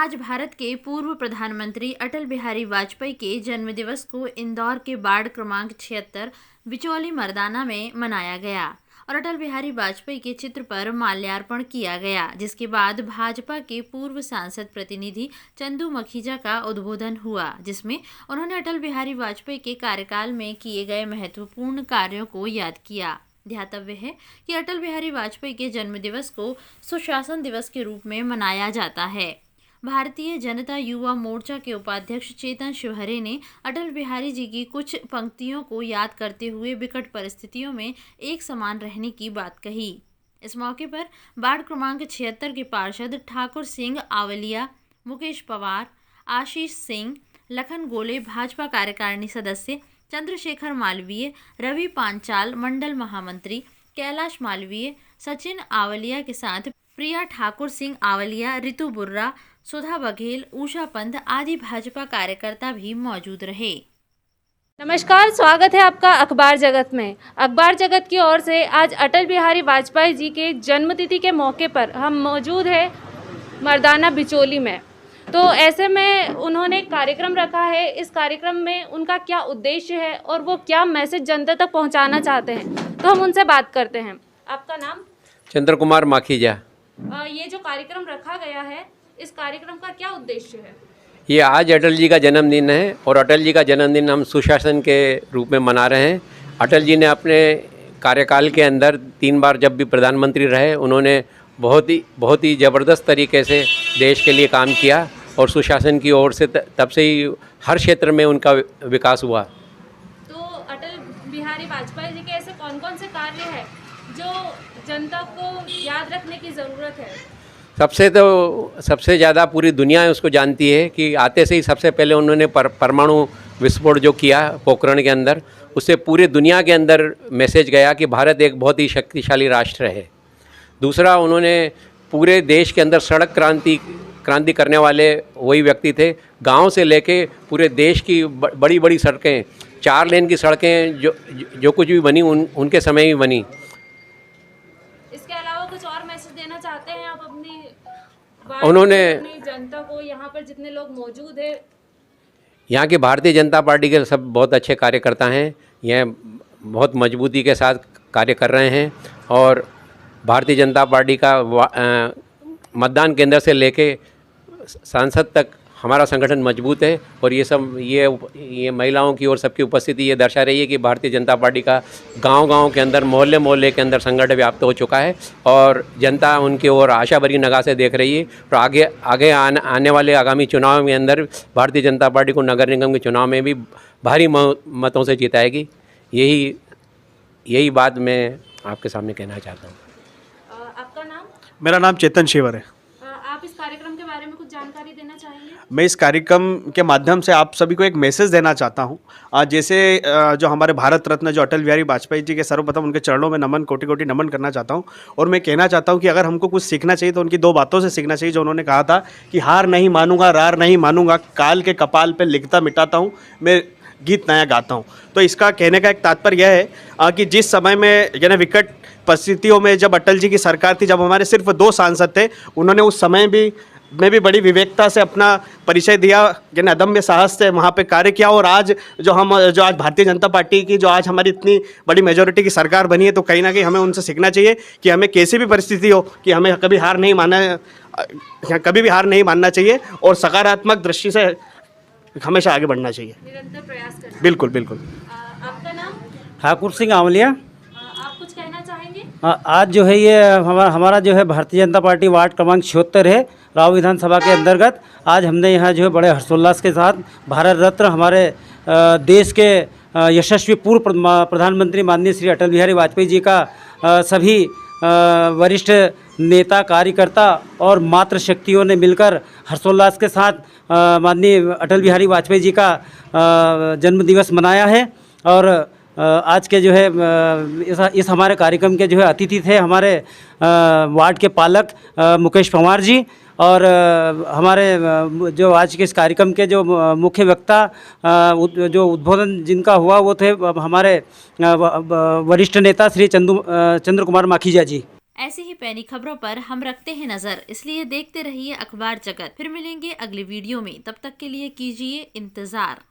आज भारत के पूर्व प्रधानमंत्री अटल बिहारी वाजपेयी के जन्मदिवस को इंदौर के वार्ड क्रमांक 76 बिचौली मर्दाना में मनाया गया और अटल बिहारी वाजपेयी के चित्र पर माल्यार्पण किया गया, जिसके बाद भाजपा के पूर्व सांसद प्रतिनिधि चंदू मखीजा का उद्बोधन हुआ, जिसमें उन्होंने अटल बिहारी वाजपेयी के कार्यकाल में किए गए महत्वपूर्ण कार्यों को याद किया। ध्यातव्य है कि अटल बिहारी वाजपेयी के जन्मदिवस को सुशासन दिवस के रूप में मनाया जाता है। भारतीय जनता युवा मोर्चा के उपाध्यक्ष चेतन शिवहरे ने अटल बिहारी जी की कुछ पंक्तियों को याद करते हुए विकट परिस्थितियों में एक समान रहने की बात कही। इस मौके पर वार्ड क्रमांक 76 के पार्षद ठाकुर सिंह आवलिया, मुकेश पवार, आशीष सिंह, लखन गोले, भाजपा कार्यकारिणी सदस्य चंद्रशेखर मालवीय, रवि पांचाल, मंडल महामंत्री कैलाश मालवीय, सचिन आवलिया के साथ प्रिया ठाकुर सिंह आवलिया, रितु बुर्रा, सुधा बघेल, उषा पंत आदि भाजपा कार्यकर्ता भी मौजूद रहे। नमस्कार, स्वागत है आपका अखबार जगत में। अखबार जगत की ओर से आज अटल बिहारी वाजपेयी जी के जन्मतिथि के मौके पर हम मौजूद हैं मर्दाना बिचौली में। तो ऐसे में उन्होंने एक कार्यक्रम रखा है। इस कार्यक्रम में उनका क्या उद्देश्य है और वो क्या मैसेज जनता तक पहुंचाना चाहते हैं, तो हम उनसे बात करते हैं। आपका नाम? चंद्र कुमार माखीजा। ये जो कार्यक्रम रखा गया है, इस कार्यक्रम का क्या उद्देश्य है? ये आज अटल जी का जन्मदिन है और अटल जी का जन्मदिन हम सुशासन के रूप में मना रहे हैं। अटल जी ने अपने कार्यकाल के अंदर 3 बार जब भी प्रधानमंत्री रहे, उन्होंने बहुत ही ज़बरदस्त तरीके से देश के लिए काम किया और सुशासन की ओर से तब से ही हर क्षेत्र में उनका विकास हुआ। तो अटल बिहारी वाजपेयी जी के ऐसे कौन कौन से कार्य हैं जो जनता को याद रखने की ज़रूरत है? सबसे ज़्यादा पूरी दुनिया उसको जानती है कि आते से ही सबसे पहले उन्होंने परमाणु विस्फोट जो किया पोखरण के अंदर, उससे पूरी दुनिया के अंदर मैसेज गया कि भारत एक बहुत ही शक्तिशाली राष्ट्र है। दूसरा, उन्होंने पूरे देश के अंदर सड़क क्रांति करने वाले वही व्यक्ति थे। गांव से लेके पूरे देश की बड़ी बड़ी सड़कें, 4 लेन की सड़कें जो कुछ भी बनी उनके समय ही बनी। इसके अलावा कुछ और मैसेज देना चाहते हैं आप अपनी जनता को? यहाँ पर जितने लोग मौजूद हैं, यहाँ की भारतीय जनता पार्टी के सब बहुत अच्छे कार्यकर्ता हैं। यह बहुत मजबूती के साथ कार्य कर रहे हैं और भारतीय जनता पार्टी का मतदान केंद्र से लेके सांसद तक हमारा संगठन मजबूत है और ये महिलाओं की और सबकी उपस्थिति ये दर्शा रही है कि भारतीय जनता पार्टी का गांव-गांव के अंदर, मोहल्ले के अंदर संगठन व्याप्त हो चुका है और जनता उनकी ओर आशा भरी निगाह से देख रही है और आगे आने वाले आगामी चुनाव के अंदर भारतीय जनता पार्टी को नगर निगम के चुनाव में भी भारी मतों से जिताएगी। यही बात मैं आपके सामने कहना चाहता हूँ। आपका नाम? मेरा नाम चेतन शिवर है। आप इस कार्यक्रम के बारे में कुछ जानकारी देना चाहेंगे? मैं इस कार्यक्रम के माध्यम से आप सभी को एक मैसेज देना चाहता हूं। जैसे जो हमारे भारत रत्न जो अटल बिहारी वाजपेयी जी के सर्वप्रथम उनके चरणों में नमन, कोटि कोटि नमन करना चाहता हूं। और मैं कहना चाहता हूं कि अगर हमको कुछ सीखना चाहिए तो उनकी 2 बातों से सीखना चाहिए। जो उन्होंने कहा था कि हार नहीं मानूंगा, रार नहीं मानूंगा, काल के कपाल पर लिखता मिटाता हूँ, मैं गीत नया गाता हूँ। तो इसका कहने का एक तात्पर्य यह है कि जिस समय में यानी विकट परिस्थितियों में जब अटल जी की सरकार थी, जब हमारे सिर्फ 2 सांसद थे, उन्होंने उस समय में भी बड़ी विवेकता से अपना परिचय दिया, यानी अदम्य साहस से वहाँ पे कार्य किया। और आज जो आज भारतीय जनता पार्टी की जो आज हमारी इतनी बड़ी मेजॉरिटी की सरकार बनी है, तो कहीं ना कहीं हमें उनसे सीखना चाहिए कि हमें कैसी भी परिस्थिति हो कि हमें कभी भी हार नहीं मानना चाहिए और सकारात्मक दृष्टि से हमेशा आगे बढ़ना चाहिए, निरंतर प्रयास करना। बिल्कुल बिल्कुल। आपका नाम? ठाकुर सिंह आवलिया। आप कुछ कहना चाहेंगे? आज जो है ये हमारा जो है भारतीय जनता पार्टी वार्ड क्रमांक 76 है, राव विधानसभा के अंतर्गत। आज हमने यहाँ जो है बड़े हर्षोल्लास के साथ भारत रत्न हमारे देश के यशस्वी पूर्व प्रधानमंत्री माननीय श्री अटल बिहारी वाजपेयी जी का सभी वरिष्ठ नेता, कार्यकर्ता और मातृशक्तियों ने मिलकर हर्षोल्लास के साथ माननीय अटल बिहारी वाजपेयी जी का जन्मदिवस मनाया है। और आज के जो है इस हमारे कार्यक्रम के जो है अतिथि थे हमारे वार्ड के पालक मुकेश पवार जी और हमारे जो आज के इस कार्यक्रम के जो मुख्य वक्ता जो उद्बोधन जिनका हुआ वो थे हमारे वरिष्ठ नेता श्री चंद्र कुमार माखीजा जी। ऐसी ही पैनी खबरों पर हम रखते हैं नजर, इसलिए देखते रहिए अखबार जगत। फिर मिलेंगे अगले वीडियो में, तब तक के लिए कीजिए इंतजार।